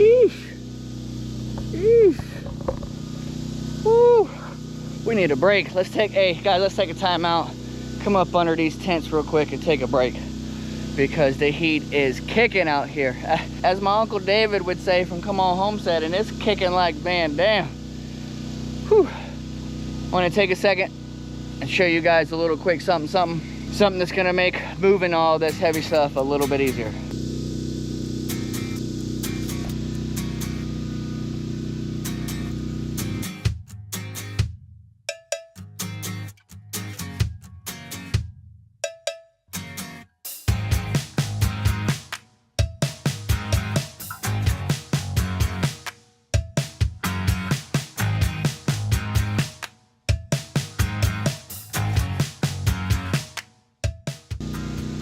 Eesh. Eesh. Woo. We need a break. Let's take a time out. Come up under these tents real quick and take a break, because the heat is kicking out here. As my Uncle David would say from Come On Homestead, and it's kicking like Van Dam. Whew. I want to take a second and show you guys a little quick something that's gonna make moving all this heavy stuff a little bit easier.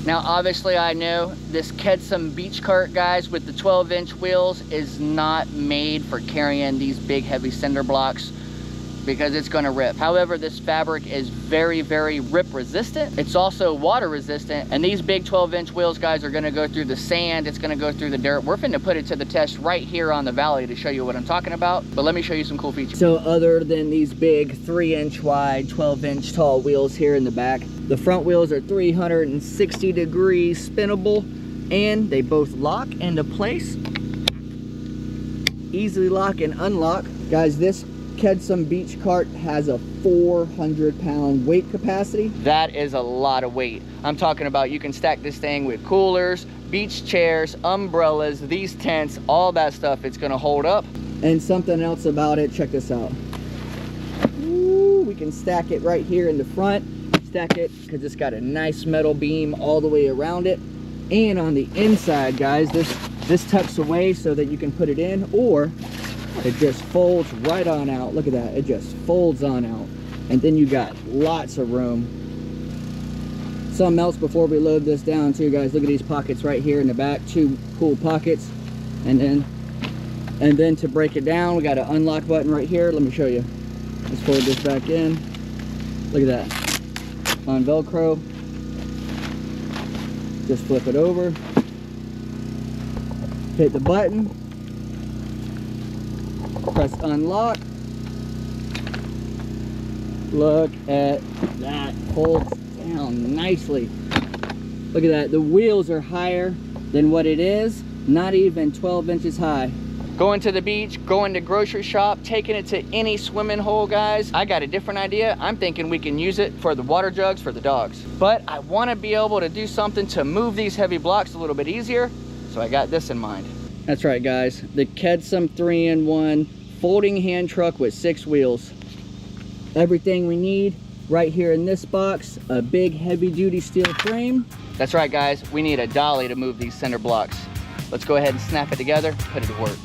Now, obviously, I know this Kedsum beach cart, guys, with the 12-inch wheels is not made for carrying these big, heavy cinder blocks, because it's going to rip. However, this fabric is very, very rip resistant. It's also water resistant, and these big 12-inch wheels, guys, are going to go through the sand. It's going to go through the dirt. We're finna put it to the test right here on the valley to show you what I'm talking about, but let me show you some cool features. So other than these big 3-inch wide, 12-inch tall wheels here in the back, the front wheels are 360 degrees spinnable, and they both lock into place. Easily lock and unlock. Guys, this Kedsum beach cart has a 400-pound weight capacity. That is a lot of weight. I'm talking about you can stack this thing with coolers, beach chairs, umbrellas, these tents, all that stuff. It's gonna hold up. And something else about it, check this out. Ooh, we can stack it right here in the front. Stack it because it's got a nice metal beam all the way around it. And on the inside, guys, this tucks away so that you can put it in, or it just folds right on out. Look at that, it just folds on out, and then you got lots of room. Something else before we load this down too, guys, look at these pockets right here in the back, 2 cool pockets. And then to break it down, we got an unlock button right here. Let me show you. Let's fold this back in. Look at that, on Velcro. Just flip it over, hit the button, press unlock. Look at that, holds down nicely. Look at that, the wheels are higher than what it is, not even 12 inches high. Going to the beach, going to grocery shop, taking it to any swimming hole, guys. I got a different idea. I'm thinking we can use it for the water jugs for the dogs. But I want to be able to do something to move these heavy blocks a little bit easier, so I got this in mind. That's right, guys, the Kedsum 3-in-1 folding hand truck with 6 wheels. Everything we need right here in this box. A big heavy-duty steel frame. That's right, guys, we need a dolly to move these cinder blocks. Let's go ahead and snap it together, put it to work.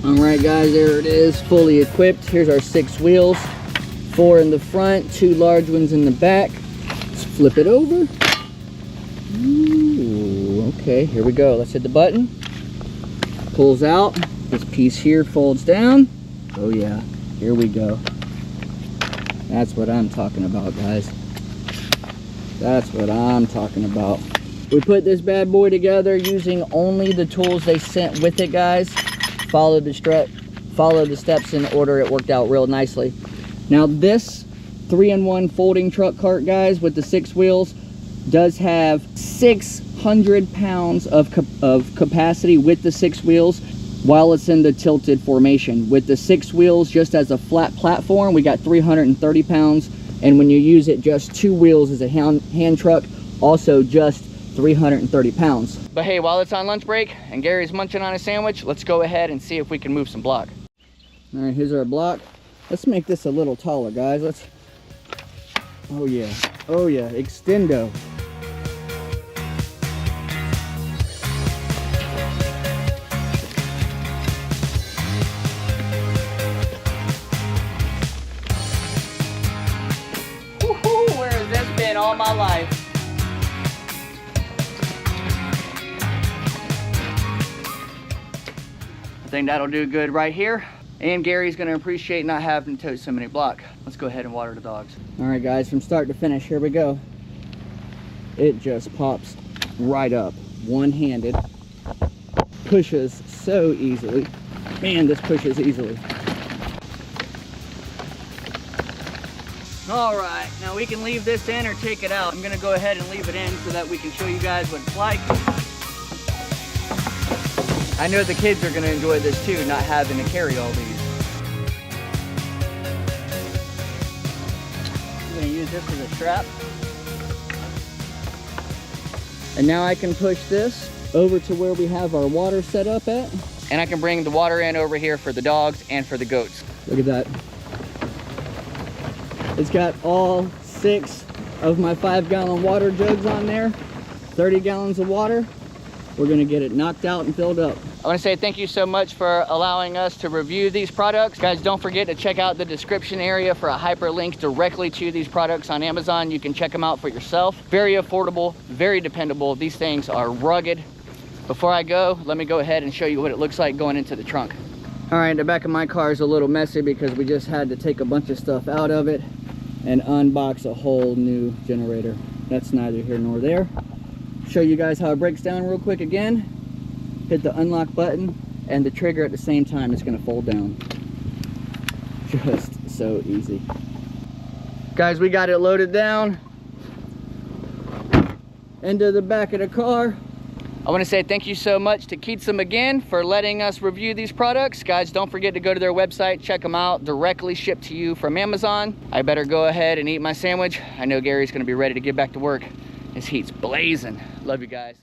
All right, guys, there it is, fully equipped. Here's our 6 wheels, 4 in the front, 2 large ones in the back. Let's flip it over. Ooh, okay, here we go. Let's hit the button. Pulls out. This piece here folds down. Oh yeah, here we go. That's what I'm talking about, guys. That's what I'm talking about. We put this bad boy together using only the tools they sent with it, guys. Follow the steps in order. It worked out real nicely. Now this 3-in-1 folding truck cart, guys, with the 6 wheels does have 600 pounds of capacity with the 6 wheels while it's in the tilted formation. With the 6 wheels just as a flat platform, we got 330 pounds, and when you use it just 2 wheels as a hand truck, also just 330 pounds. But hey, while it's on lunch break and Gary's munching on a sandwich, let's go ahead and see if we can move some block. All right, here's our block. Let's make this a little taller, guys. Oh yeah, extendo. Woohoo, where has this been all my life? I think that'll do good right here. And Gary's gonna appreciate not having to tote so many block. Let's go ahead and water the dogs. All right, guys, from start to finish, here we go. it just pops right up, one-handed. Pushes so easily. Man, this pushes easily. All right, now we can leave this in or take it out. I'm gonna go ahead and leave it in so that we can show you guys what it's like. I know the kids are gonna enjoy this too, not having to carry all these. I'm gonna use this as a strap. And now I can push this over to where we have our water set up at. And I can bring the water in over here for the dogs and for the goats. Look at that. It's got all 6 of my 5-gallon water jugs on there, 30 gallons of water. We're gonna get it knocked out and filled up. I wanna say thank you so much for allowing us to review these products. Guys, don't forget to check out the description area for a hyperlink directly to these products on Amazon. You can check them out for yourself. Very affordable, very dependable. These things are rugged. Before I go, let me go ahead and show you what it looks like going into the trunk. All right, the back of my car is a little messy because we just had to take a bunch of stuff out of it and unbox a whole new generator. That's neither here nor there. Show you guys how it breaks down real quick again. Hit the unlock button and the trigger at the same time. It's gonna fold down. Just so easy. Guys, we got it loaded down into the back of the car. I want to say thank you so much to Kedsum again for letting us review these products. Guys, don't forget to go to their website, check them out, directly shipped to you from Amazon. I better go ahead and eat my sandwich. I know Gary's going to be ready to get back to work. His heat's blazing. Love you guys.